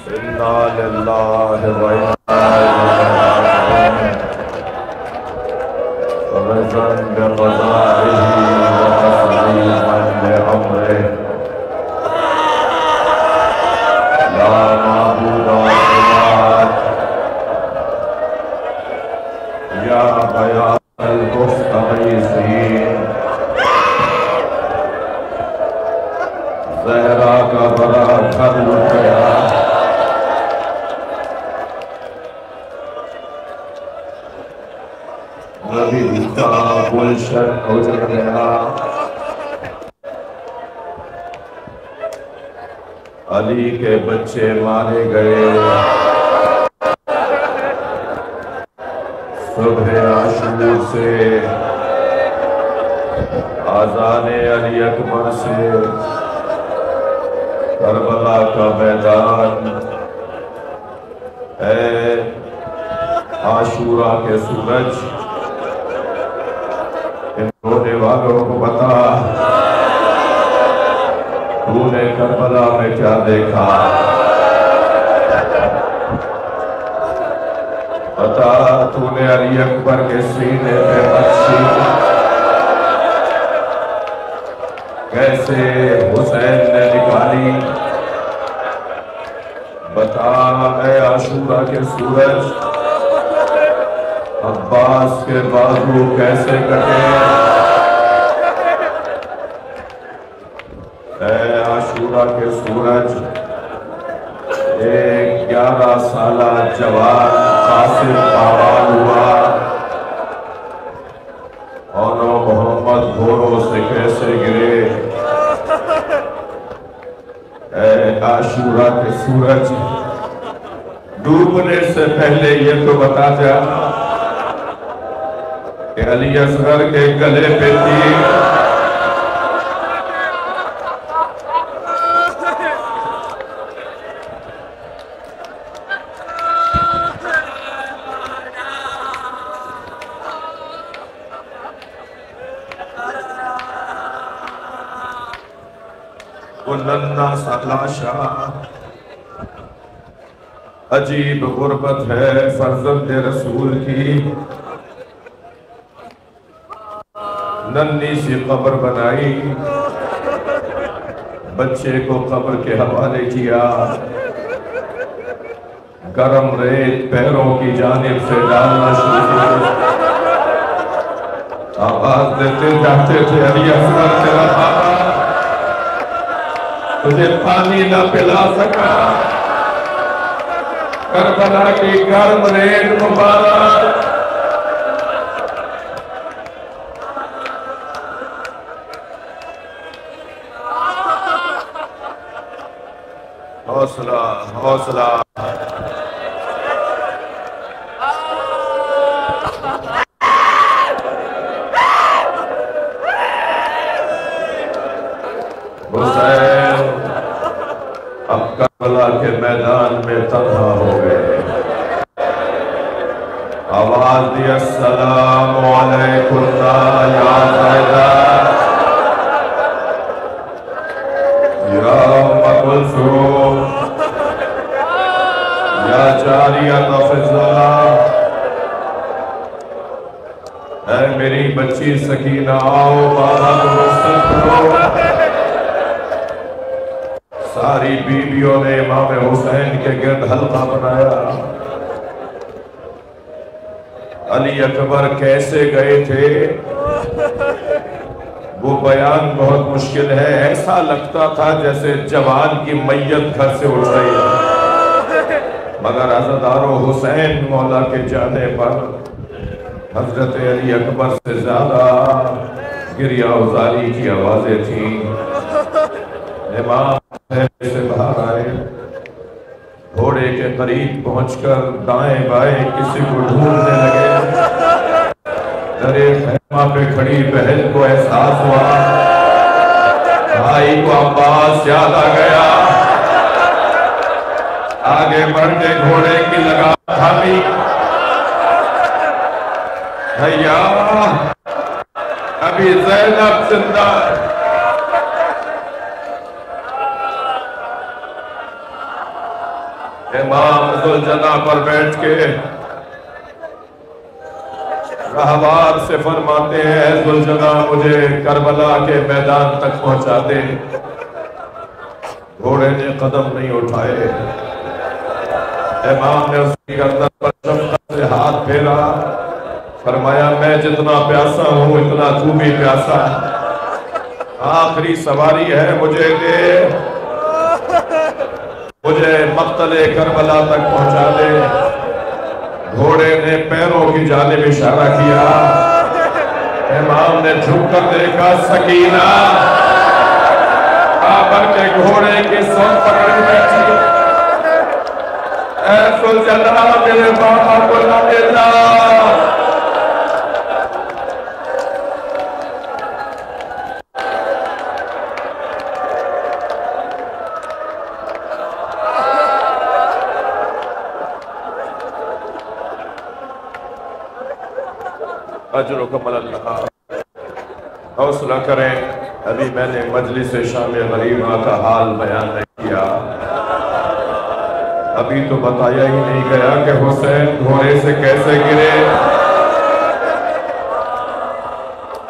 इन्ना लिल्लाहि व इन्ना इलैहि राजिऊन रज़न बिक़ज़ाइही व तस्लीमन लिअम्रिही ला माबूदा इल्लल्लाह या बयानल मुस्तग़ीसीन ज़हरा का बड़ा घर लुट गया। नबी का गुलशन उजड़ गया। अली के बच्चे मारे गए। सुबह आशूर से आज़ाने अली अकबर से करबला का मैदान है। आशूरा के सूरज इन रोने वालों को बता, तूने करबला में क्या देखा? बता, तूने अली अकबर के सीने पे बच्ची कैसे हुसैन ने निकाली? बता ऐ आशूरा के सूरज, अब्बास के बाजू कैसे कटे? ऐ आशूरा के सूरज, एक 11 साला जवान कासिम आबाद हुआ और मोहम्मद घोड़ों से कैसे गिरे? ऐ आशूरा के सूरज, डूबने से पहले ये तो बता जा कि अली असगर के गले पे थी वो नन्ना सा लाशा। अजीब गुर्बत है फर्जंद रसूल की। नन्ही सी कब्र बनाई, बच्चे को कब्र के हवाले किया, गरम रेत पैरों की जानिब से डालना शुरू किया। आवाज देते जाते थे, अली असगर तेरा बाबा तुझे पानी न पिला सका। करबला की गर्म रेत मुबारक हौसला हौसला। हुसैन अब करबला के मैदान में तन्हा हो गए। आवाज दी अस्सलामु अलैकुम या ज़ैदा या उम्म कुलसूम या जारियत फिज़्ज़ा। ऐ मेरी बच्ची सकीना, आओ बाबा को रुख़्सत करो। सारी बीवियों ने इमाम हुसैन के गिर्द हल्का बनाया। अली अकबर कैसे गए थे वो बयान बहुत मुश्किल है। ऐसा लगता था जैसे जवान की मैयत घर से उठ रही है, मगर अज़ादारो हुसैन मौला के जाने पर हजरत अली अकबर से ज्यादा गिरिया उजारी की आवाजें थी। इमाम से बाहर आए, घोड़े के करीब पहुंचकर दाएं बाएं किसी को ढूंढने लगे। दरे खैमा पे खड़ी बहन को एहसास हुआ भाई को अब्बास याद आ गया। आगे बढ़ के घोड़े की लगाम थामी। भैया अभी ज़ैनब जिंदा। इमाम जुलजना पर बैठ के रहवार से फरमाते हैं, जुलजना मुझे करबला के मैदान तक पहुंचा दे। घोड़े ने कदम नहीं उठाए। इमाम ने उसकी गर्दन पर शफ़क़त से हाथ फेरा, फरमाया मैं जितना प्यासा हूं इतना तू भी प्यासा। आखिरी सवारी है, मुझे दे, मुझे मक़तले करबला तक पहुंचा दे। घोड़े ने पैरों की जानिब इशारा किया। इमाम ने झुककर देखा, सकीना बाबर के घोड़े की सूंड पकड़ बैठी। ऐ सुलझना मेरे बाबा को ना देना। अजर कमल अल्लाह। हौसला करें, अभी मैंने मजलिस शाम गरीबा का हाल बयान नहीं किया। अभी तो बताया ही नहीं गया कि हुसैन घोड़े से कैसे गिरे।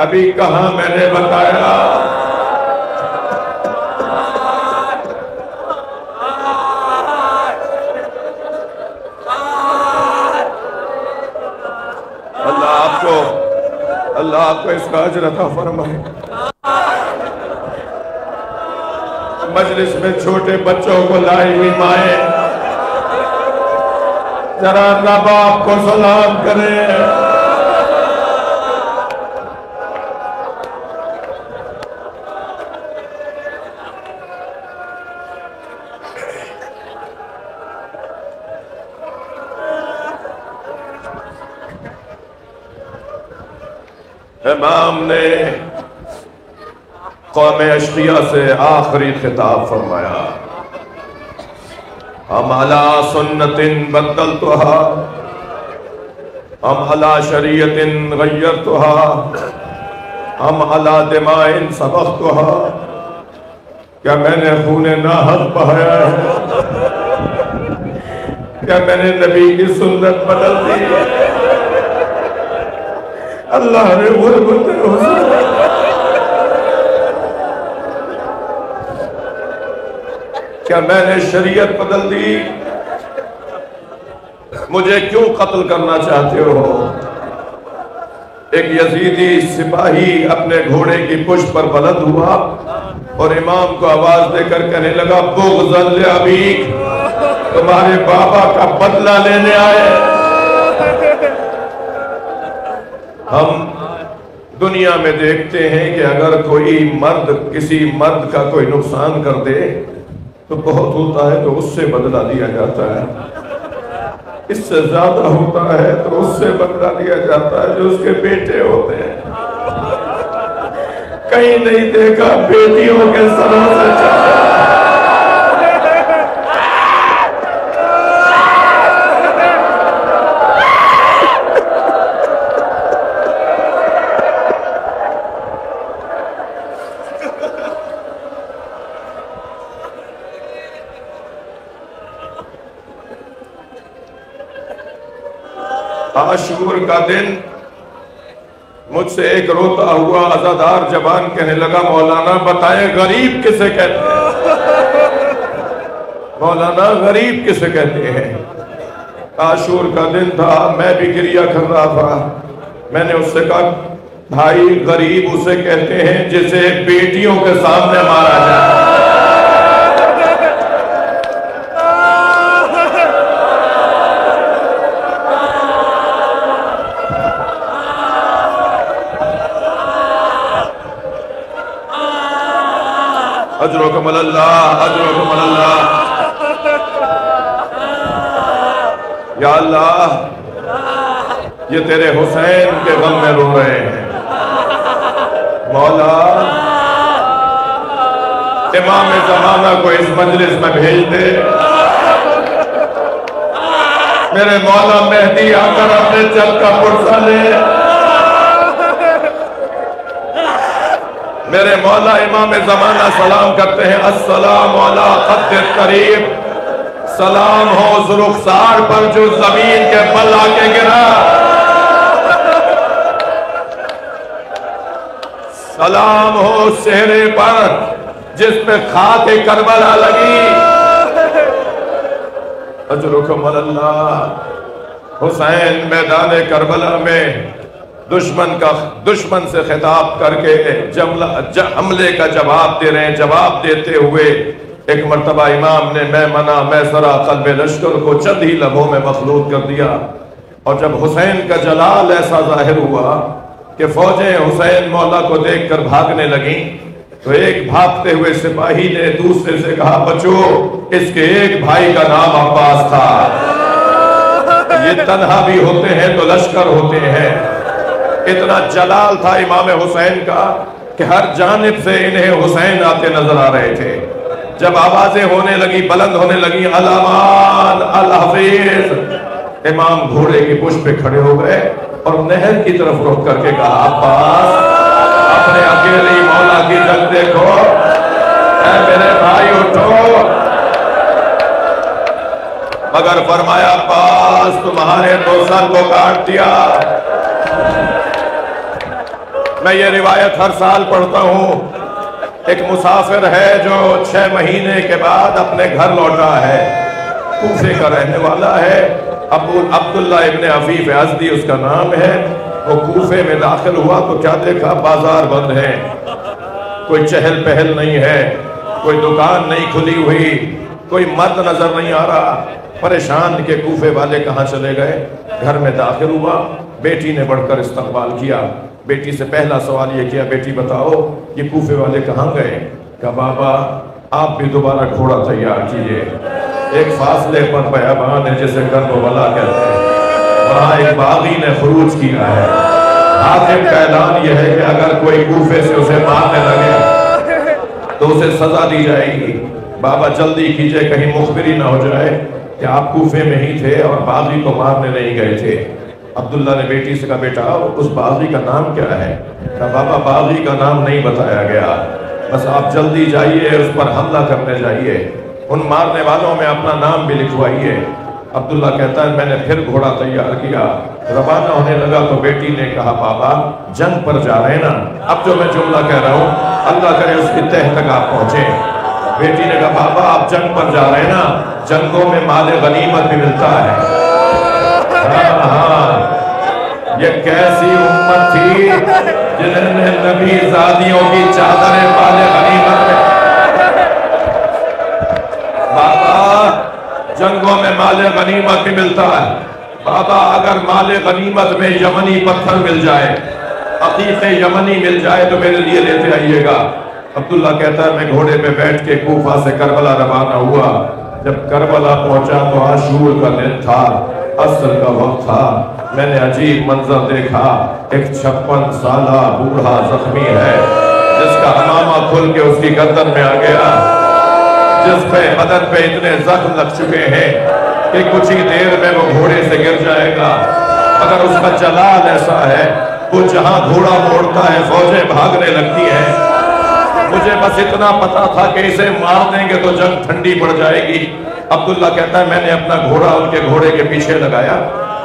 अभी कहा मैंने बताया। अल्लाह आपको इसका अजर अता फरमाए। मजलिस में छोटे बच्चों को लाई हुई माए जरा नवाब को सलाम करें। इमाम ने कौम अशकिया से आखिरी खिताब फरमाया, हम अला सुन्नतिन बद्दलतुहा, हम अला शरीयतिन गय्यरतुहा, हम अला दिमाइन सबख्तुहा। क्या मैंने खूने नाहक बहाया है? क्या मैंने नबी की सुन्नत बदल दी? अल्लाह ने क्या मैंने शरीयत बदल दी? मुझे क्यों कत्ल करना चाहते हो? एक यजीदी सिपाही अपने घोड़े की पुष्ट पर बुलंद हुआ और इमाम को आवाज देकर कहने लगा, बुग़्ज़न ले अबीक, तुम्हारे बाबा का बदला लेने आए। हम दुनिया में देखते हैं कि अगर कोई मर्द किसी मर्द का कोई नुकसान कर दे तो बहुत होता है तो उससे बदला लिया जाता है, इससे ज्यादा होता है तो उससे बदला लिया जाता है जो उसके बेटे होते हैं। कहीं नहीं देखा बेटियों के सरों से चला। आशूर का दिन मुझसे एक रोता हुआ अज़ादार जवान कहने लगा, मौलाना बताएं गरीब किसे कहते हैं? मौलाना गरीब किसे कहते हैं? आशूर का दिन था, मैं भी गिरिया कर रहा था। मैंने उससे कहा, भाई गरीब उसे कहते हैं जिसे बेटियों के सामने मारा जाए। अजरुकुम अल्लाह, अजरुकुम अल्लाह। या अल्लाह, ये तेरे हुसैन के गम में रो रहे हैं। मौला, इमाम ज़माना को इस मजलिस में भेज दे। मेरे मौला मेहदी आकर अपने चल का पुरसा ले। मेरे मौला इमाम ज़माना सलाम करते हैं, अस्सलाम अला क़द्र करीब, सलाम हो उस रुखसार पर जो जमीन के बल आके गिरा। सलाम हो उस चेहरे पर जिस पे खाके करबला लगी। अजरुकुम अल्लाह। हुसैन मैदान करबला में दुश्मन से खिताब करके हमले का जवाब दे रहे हैं। जवाब देते हुए एक मर्तबा इमाम ने मैं मना मैं सरा कल्बे लश्कर को चंद ही लम्हों में मखलूत कर दिया। और जब हुसैन का जलाल ऐसा जाहिर हुआ कि फौजें हुसैन मौला को देखकर भागने लगी, तो एक भागते हुए सिपाही ने दूसरे से कहा, बच्चों, इसके एक भाई का नाम अब्बास था। ये तन्हा भी होते हैं तो लश्कर होते हैं। इतना जलाल था इमाम हुसैन का कि हर जानिब से इन्हें हुसैन आते नजर आ रहे थे। जब आवाजें होने लगी, बुलंद होने लगी, अल-अमान अल-हफीज, इमाम घोड़े की पुष्प पे खड़े हो गए और नहर की तरफ रुख करके कहा, अब्बास, अपने अकेले मौला की जंग देखो, ऐ मेरे भाई उठो। मगर फरमाया, अब्बास, तुम्हारे तो सर को काट दिया। मैं ये रिवायत हर साल पढ़ता हूँ। एक मुसाफिर है जो 6 महीने के बाद अपने घर लौटा है, कूफे का रहने वाला है, अब्दुल्ला इब्ने अफीफ अज़दी उसका नाम है। वो कूफे में दाखिल हुआ तो क्या देखा, बाजार बंद है, कोई चहल पहल नहीं है, कोई दुकान नहीं खुली हुई, कोई मर्द नजर नहीं आ रहा। परेशान के कूफे वाले कहाँ चले गए। घर में दाखिल हुआ, बेटी ने बढ़कर इस्तकबाल किया। बेटी से पहला सवाल ये किया, बेटी बताओ ये कूफे वाले कहाँ गए। कहा, बाबा आप भी दोबारा घोड़ा तैयार कीजिए। एक फासले पर बयाबान है जिसे करबला कहते हैं, वहाँ एक बागी ने खरूज किया है। हाकिम का ऐलान यह है कि अगर कोई कूफे से उसे मारने लगे तो उसे सजा दी जाएगी। बाबा जल्दी कीजिए, कहीं मुखबिरी ना हो जाए कि आप कूफे में ही थे और बागी को मारने नहीं गए थे। अब्दुल्ला ने बेटी से कहा, बेटा उस बागी का नाम क्या है। कहा, बाबा बागी का नाम नहीं बताया गया, बस आप जल्दी जाइए, उस पर हमला करने जाइए, उन मारने वालों में अपना नाम भी लिखवाइए। अब्दुल्ला कहता है, मैंने फिर घोड़ा तैयार किया, रवाना होने लगा तो बेटी ने कहा, बाबा जंग पर जा रहे हैं ना। अब जो मैं जुमला कह रहा हूँ, अल्लाह करे उसकी तह तक आप पहुंचे। बेटी ने कहा, बाबा आप जंग पर जा रहे हैं ना, जंगों में माले गनीमत भी मिलता है। हाँ, ये कैसी उम्मत थी जिन्होंने नबी ज़ादियों की चादरें माले गनीमत में। बाबा जंगों में माले गनीमत भी मिलता है। बाबा अगर माले गनीमत में यमनी पत्थर मिल जाए, अकीक़े यमनी मिल जाए तो मेरे लिए लेते आइएगा। अब्दुल्ला कहता है, मैं घोड़े पे बैठ के कूफा से करबला रवाना हुआ। जब करबला पहुंचा तो आशूर का दिन था, असर का वक्त था। मैंने अजीब मंजर देखा, एक 56 साला बूढ़ा जख्मी है जिसका हमामा खुल के उसकी गर्दन में आ गया, जिस पे बदन पे इतने जख्म लग चुके हैं कि कुछ ही देर में वो घोड़े से गिर जाएगा। मगर उसका जलाल ऐसा है, वो जहां घोड़ा मोड़ता है फौजें भागने लगती हैं। मुझे बस इतना पता था कि इसे मार देंगे तो जंग ठंडी पड़ जाएगी। अब्दुल्ला कहता है, मैंने अपना घोड़ा उनके घोड़े के पीछे लगाया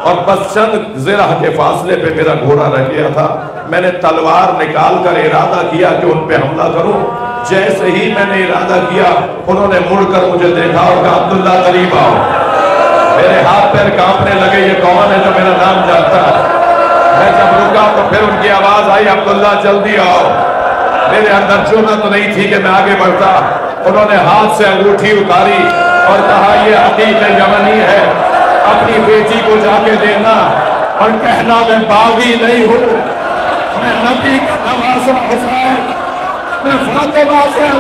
और बस चंद ज़िरा के फासले पे मेरा घोड़ा रह गया था। मैंने तलवार निकाल कर इरादा किया कि उन पे हमला करूं। जैसे ही मैंने इरादा किया, उन्होंने मुड़कर मुझे देखा और कहा, अब्दुल्ला करीब आओ। मेरे हाथ पैर कांपने लगे, ये कौन है जो मेरा नाम जानता है। मैं जब रुका तो फिर उनकी आवाज आई, अब्दुल्ला जल्दी आओ। मेरे अंदर जुर्रत तो नहीं थी कि मैं आगे बढ़ता। उन्होंने हाथ से अंगूठी उतारी और कहा, ये हकीकत यमनी है, अपनी बेटी को जाके देना और कहना मैं बागी नहीं हूँ, मैं नबी का नवासा हुसैन, मैं फातिमा से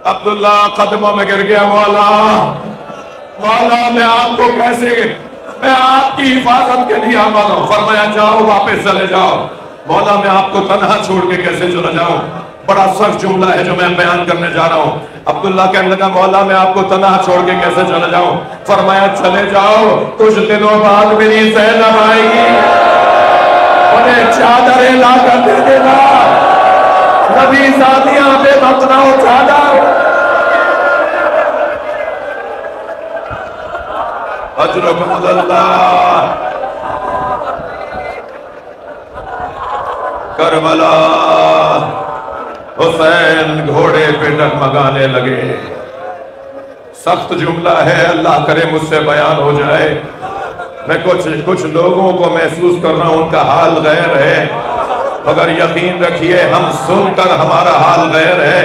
अब्दुल्ला कदमों में गिर गया। मौला मौला मैं आपको कैसे मैं आपकी हिफाजत के लिए आमाद हूं। फरमाया जाओ वापस चले जाओ। मौला मैं आपको तन्हा छोड़ के कैसे चला जाऊं? बड़ा सख्त जुमला है जो मैं बयान करने जा रहा हूं। अब्दुल्ला कहने लगा मौला मैं आपको तन्हा छोड़ के कैसे चला जाऊं? फरमाया चले जाओ, कुछ दिनों बाद मेरी ज़ैनब आएगी, उन्हें चादर ला कर दे देना। नबी ज़ादियां पे बतनाओ चादर। अजरकुम अल्लाह। करबला हुसैन घोड़े पे डगमगाने लगे। सख्त जुमला है, अल्लाह करे मुझसे बयान हो जाए। मैं कुछ लोगों को महसूस कर रहा हूं, उनका हाल गैर है, मगर यकीन रखिए हम सुनकर हमारा हाल गैर है।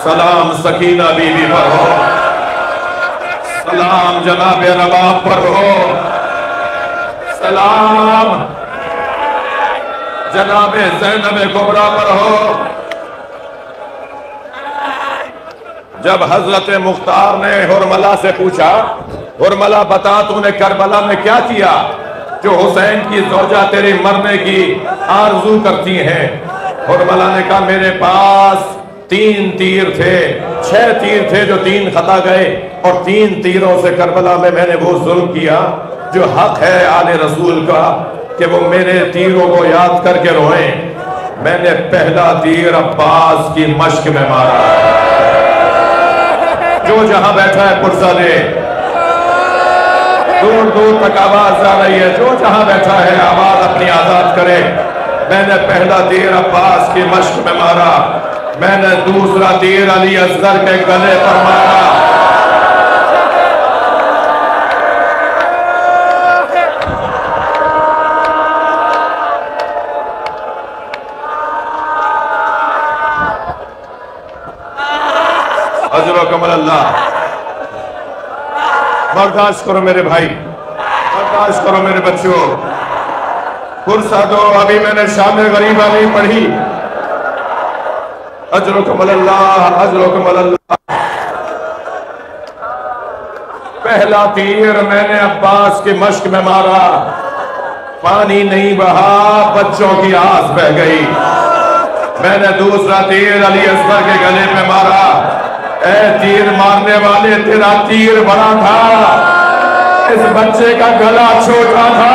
सलाम सकीना बीबी पर हो, सलाम जनाब रबाब पर हो, सलाम जनाब ज़ैनब कुबरा पर हो। जब हजरत मुख्तार ने हुरमला से पूछा, हुरमला बता तूने करबला में क्या किया जो हुसैन की ज़ौजा तेरे मरने की आरजू करती हैं? हुरमला ने कहा मेरे पास 3 तीर थे, 6 तीर थे जो 3 खता गए, और 3 तीरों से करबला में मैंने वो जुल्म किया जो हक है आले रसूल का कि वो मेरे तीरों को याद करके रोए। मैंने पहला तीर अब्बास की मश्क में मारा। जो जहां बैठा है पुरसा दे, दूर दूर तक आवाज आ रही है, जो जहां बैठा है आवाज अपनी आजाद करे। मैंने पहला तीर अब्बास की मश्क में मारा, मैंने दूसरा तीर अली असगर के गले पर मारा। अजरकुम अल्लाह। बर्दाश्त करो मेरे भाई, बर्दाश्त करो मेरे बच्चों, फुर्सत दो, अभी मैंने शाम गरीबा नहीं पढ़ी। अजरकुम अल्लाह, अजरकुम अल्लाह। पहला तीर मैंने अब्बास की मश्क में मारा, पानी नहीं बहा, बच्चों की आस बह गई। मैंने दूसरा तीर अली असगर के गले में मारा। ए तीर मारने वाले, तेरा तीर बड़ा था, इस बच्चे का गला छोटा था,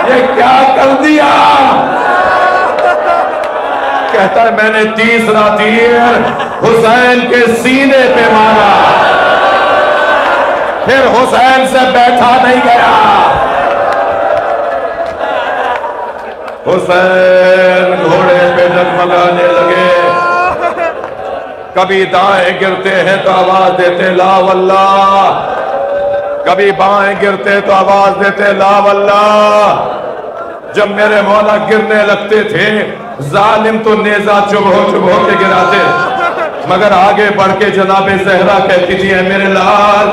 ये क्या कर दिया? कहता है मैंने तीसरा तीर हुसैन के सीने पे मारा, फिर हुसैन से बैठा नहीं गया। हुसैन घोड़े पे डगमगाने लगे। कभी दाएं गिरते हैं तो आवाज देते ला वल्लाह, कभी बाएं गिरते तो आवाज देते ला वल्लाह। जब मेरे मौला गिरने लगते थे, जालिम तो नेजा चुभ हो के गिराते, मगर आगे बढ़ के जनाबे ज़हरा कहती थी मेरे लाल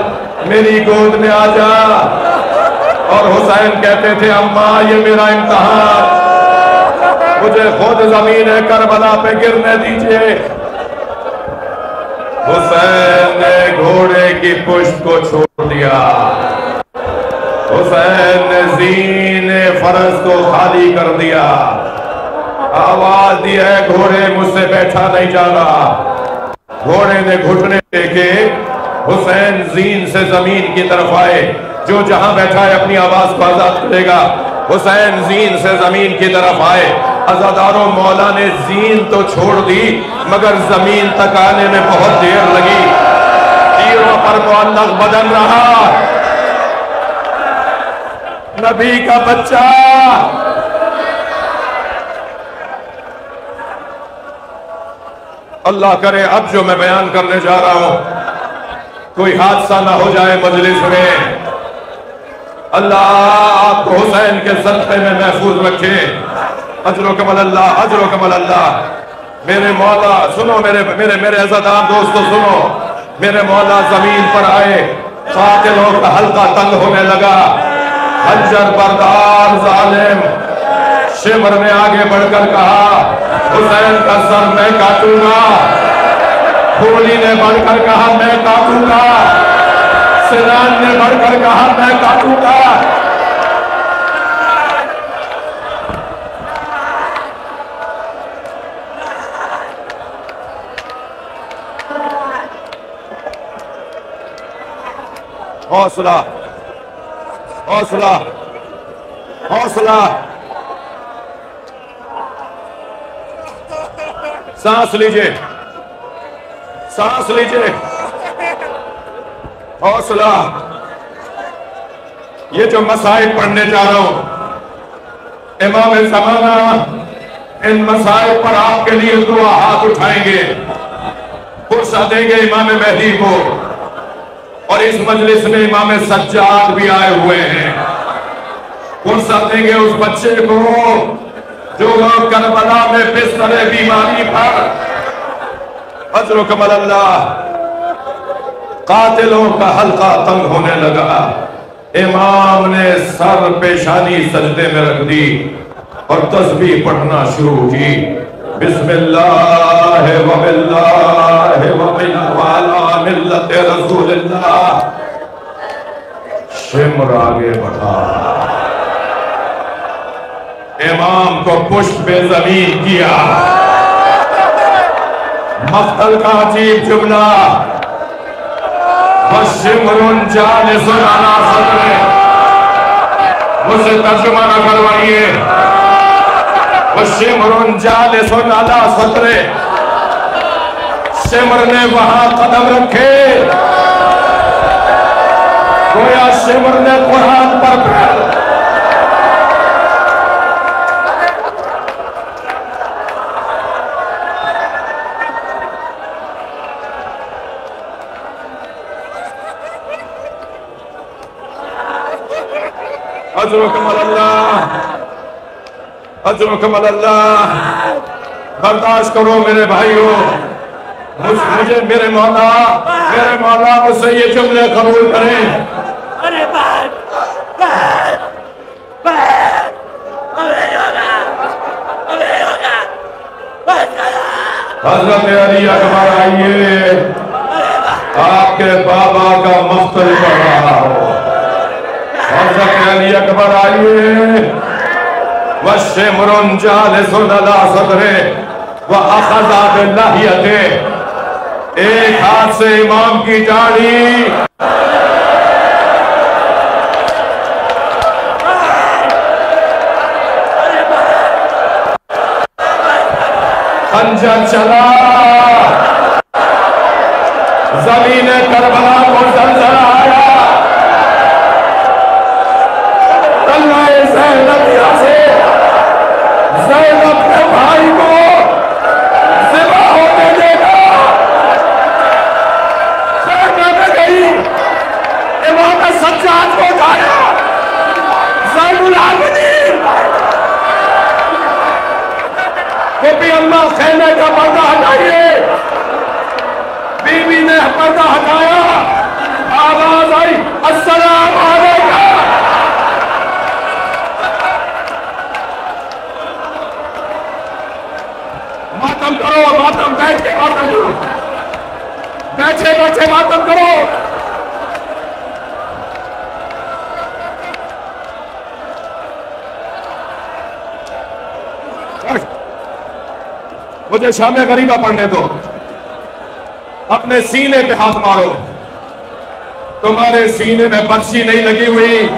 मेरी गोद में आ जा, और हुसैन कहते थे अम्मा ये मेरा इम्तिहान, मुझे खुद जमीन है करबला पे गिरने दीजिए। हुसैन ने घोड़े की पुश्त को छोड़ दिया, हुसैन ने ज़ीने फरस को खाली कर दिया, आवाज दी है घोड़े मुझसे बैठा नहीं जा रहा। घोड़े ने घुटने टेके, हुसैन ज़ीन से जमीन की तरफ आए। जो जहां बैठा है अपनी आवाज को आजाद करेगा। हुसैन ज़ीन से जमीन की तरफ आए। अज़ादारों मौला ने ज़ीन तो छोड़ दी, मगर जमीन तक आने में बहुत देर लगी। तीरों पर मुअल्लक़ बदन रहा। नबी का बच्चा अल्लाह करे अब जो मैं बयान करने जा रहा हूं कोई हादसा ना हो जाए मजलिस में। अल्लाह आपको हुसैन के सदक़े में महफूज रखे। अजरो कमल अल्लाह, अजरो कमल अल्लाह। मेरे मौला सुनो, मेरे मेरे मेरे अज़ादार दोस्तों सुनो, मेरे मौला जमीन पर आए, कातिलों का हल्का तंग होने लगा। हज्जर बरदार जालिम शिमर ने आगे बढ़कर कहा हुसैन का सर मैं काटूंगा। फूली ने बढ़कर कहा मैं काटूंगा। सिनान ने बढ़कर कहा मैं काटूंगा। हौसला हौसला हौसला, सांस लीजिए, सांस लीजिए, हौसला। ये जो मसाइल पढ़ने जा रहा हूं, इमाम ज़माना इन मसाइल पर आपके लिए दुआ हाथ उठाएंगे, फुर्सत देंगे इमाम महदी को। और इस मजलिस में इमाम सज्जाद भी आए हुए हैं। फुर्सत देंगे उस बच्चे को जो करबला में बिस्तर बीमारी पर अजर कमल अल्लाह, कातिलों का हल्का तंग होने लगा। इमाम ने सर पेशानी सजदे में रख दी और तस्बीह पढ़ना शुरू की। बिस्मिल्लाह व बिल्लाह व बिल्ला मिल्लत रसूलिल्लाह। शिम्र आगे बढ़ा, इमाम को पुष्ट बेज़मीन किया। मख्तल का अजीब जुमला, शिम्रुन जालिसुन अला सदरे, मुझसे तर्जुमा न करवाइए। शिम्रुन जालिसुन अला सदरे, शिम्र ने वहां कदम रखे गोया शिम्र ने कुरान पर पैर। अजरुकम अल्लाह, अजरुकम अल्लाह। बर्दाश्त करो मेरे भाइयों, मुझे मेरे मौला मुझसे ये जुमले कबूल करें। अरे हज़रत अली अकबर आइए, आपके बाबा का मख्तल पढ़ रहा हो। हज़रत अली अकबर आइए। वशिम्रुन जालिसुन अला सदरे व अख़ज़ा बिल्लाहियते, एक हाथ से इमाम की दाढ़ी, खंजर चला, ज़मीन करबला को ज़लज़ला आया। ज़ैनब के भाई को ज़िबा होने देगा। ज़ैनब गई, इमाम सज्जाद को उठाया। ज़ैनुल आबिदीन को भी अल्लाह खेमे का पर्दा हटाइए। बीवी ने पर्दा हटाया, आवाज आई अस्सलाम अलैकुम। मातम करो, मातम बैठ के मातम करो, बैठे बैठे मातम करो। मुझे शामे गरीबा पढ़ने दो। अपने सीने पे हाथ मारो, तुम्हारे सीने में बर्छी नहीं लगी हुई।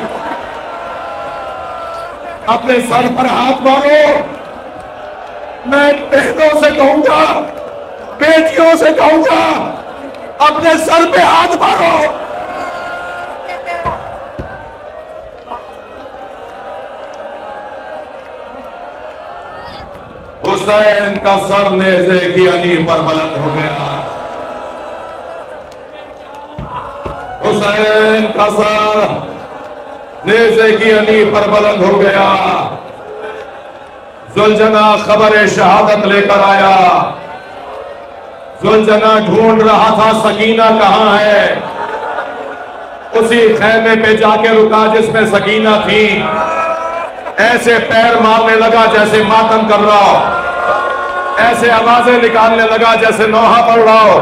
अपने सर पर हाथ मारो। मैं बहनों से कहूंगा, बेटियों से कहूंगा, अपने सर पे हाथ मारो। हुसैन का सर नेज़े की अनी पर बुलंद हो गया। हुसैन का सर नेज़े की अनी पर बुलंद हो गया। जुलजना खबर शहादत लेकर आया। जुलजना ढूंढ रहा था सकीना कहां है। उसी खेमे पे जाके रुका जिसमें सकीना थी। ऐसे पैर मारने लगा जैसे मातम कर रहा हो, ऐसे आवाजें निकालने लगा जैसे नौहा पड़ रहा हो।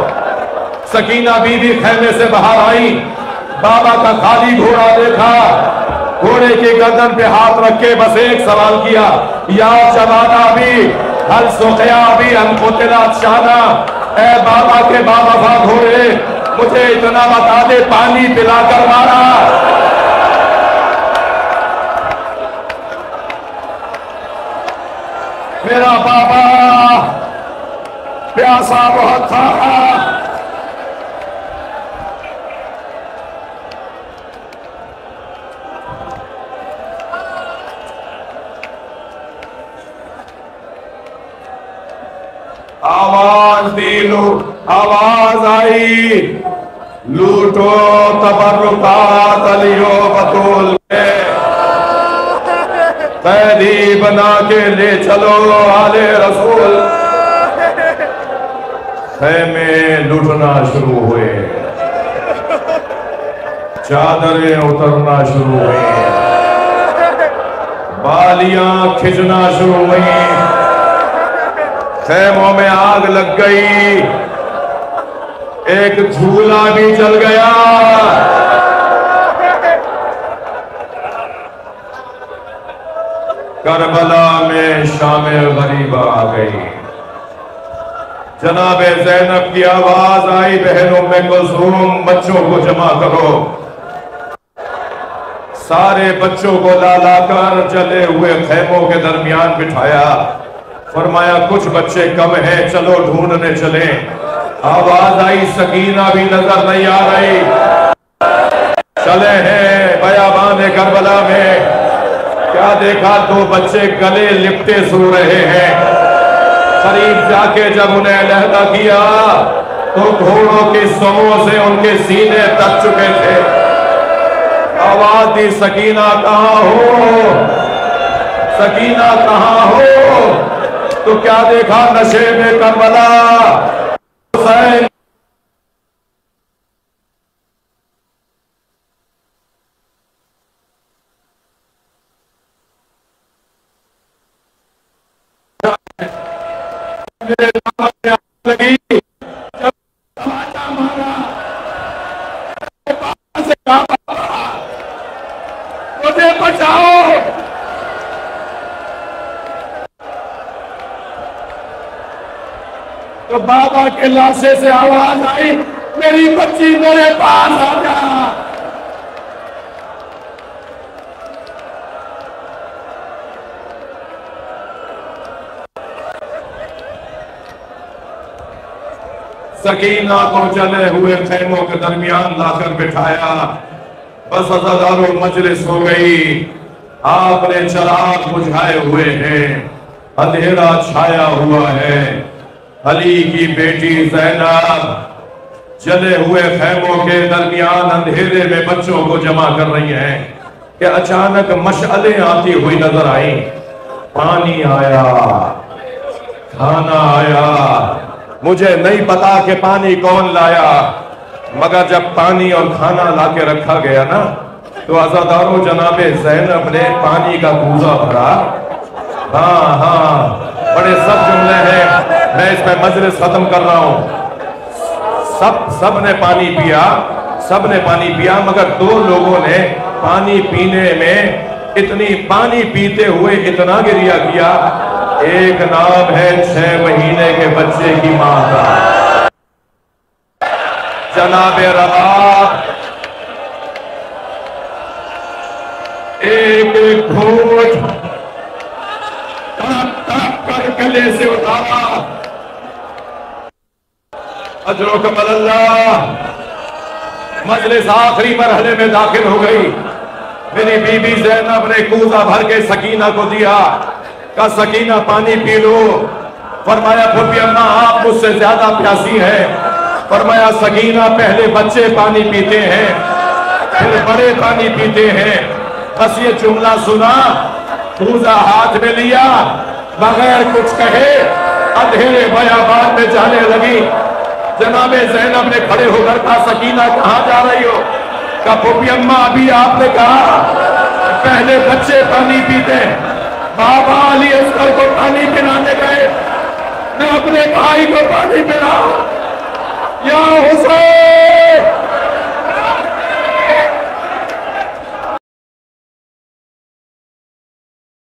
सकीना बीवी खेमे से बाहर आई, बाबा का खाली घोड़ा देखा, घोड़े की गर्दन पे हाथ रख के बस एक सवाल किया, या जमाना भी हल सोखया भी हमकोतला शाना, ए बाबा के बाबा घोड़े मुझे इतना बता दे पानी पिलाकर मारा। मेरा बाबा प्यासा बहुत था, आवाज दी लो, आवाज आई, लूटो तबर्रुकात अलियो बतूल के, कैदी बना के ले चलो आले रसूल। खेमे लूटना शुरू हुए, चादरें उतरना शुरू हुई, बालियां खिंचना शुरू हुई, खेमों में आग लग गई, एक झूला भी जल गया। करबला में शामिल गरीबा आ गई, जनाबे ज़ैनब की आवाज आई, बहनों में कुलसूम बच्चों को जमा करो। सारे बच्चों को ला लाकर जले हुए खेमों के दरमियान बिठाया, फरमाया कुछ बच्चे कम हैं, चलो ढूंढने चले। आवाज आई, सकीना भी नजर नहीं आ रही। चले हैं बयाबान करबला में, क्या देखा, दो बच्चे गले लिपटे सो रहे हैं। करीब जाके जब उन्हें अलहदा किया तो घोड़ों की समों से उनके सीने तक चुके थे। आवाज दी, सकीना कहाँ हो, सकीना कहाँ हो? तो क्या देखा, नशे में करबला हुसैन लगी, मुझे बचाओ। तो बाबा के लाशे से आवाज आई, मेरी बच्ची मेरे पास आ जा। सकीना को जले हुए खेमों के दरमियान लाकर बिठाया, बस अज़ादारों मजलिस हो गई। आपने चराग बुझाए हुए हैं, अंधेरा छाया हुआ है। अली की बेटी ज़ैनब जले हुए खेमों के दरमियान अंधेरे में बच्चों को जमा कर रही हैं कि अचानक मशअलें आती हुई नजर आई। पानी आया, खाना आया, मुझे नहीं पता कि पानी कौन लाया, मगर जब पानी और खाना लाके रखा गया ना, तो अज़ादारों जनाबे ज़ैनब ने पानी का कूजा भरा। हाँ हाँ, बड़े सब जुमले हैं, मैं इसमें मजलिस खत्म कर रहा हूं। सब ने पानी पिया, सब ने पानी पिया, मगर दो लोगों ने पानी पीने में इतनी, पानी पीते हुए इतना गिरिया किया। एक नाम है 6 महीने के बच्चे की मां का, जनाबे रबाब। एक एक घूंट कर गले से उतारा। अजरो कमल अल्लाह, मजलिस आखिरी मरहले में दाखिल हो गई। मेरी बीबी ज़ैनब ने कूजा भर के सकीना को दिया, का सकीना पानी पी लो। फरमाया फूफी अम्मा आप मुझसे ज्यादा प्यासी है। फरमाया सकीना पहले बच्चे पानी पीते हैं, फिर बड़े पानी पीते हैं। बस ये जुमला सुना, कूजा हाथ में लिया, बगैर कुछ कहे अंधेरे बयाबान में जाने लगी। जनाबे ज़ैनब ने खड़े होकर कहा, सकीना कहाँ जा रही हो? का फूफी अम्मा अभी आपने कहा पहले बच्चे पानी पीते, बाबा अली अस्कर को पानी पिलाने गए, मैं अपने भाई को पानी पिलाऊं। या हुसैन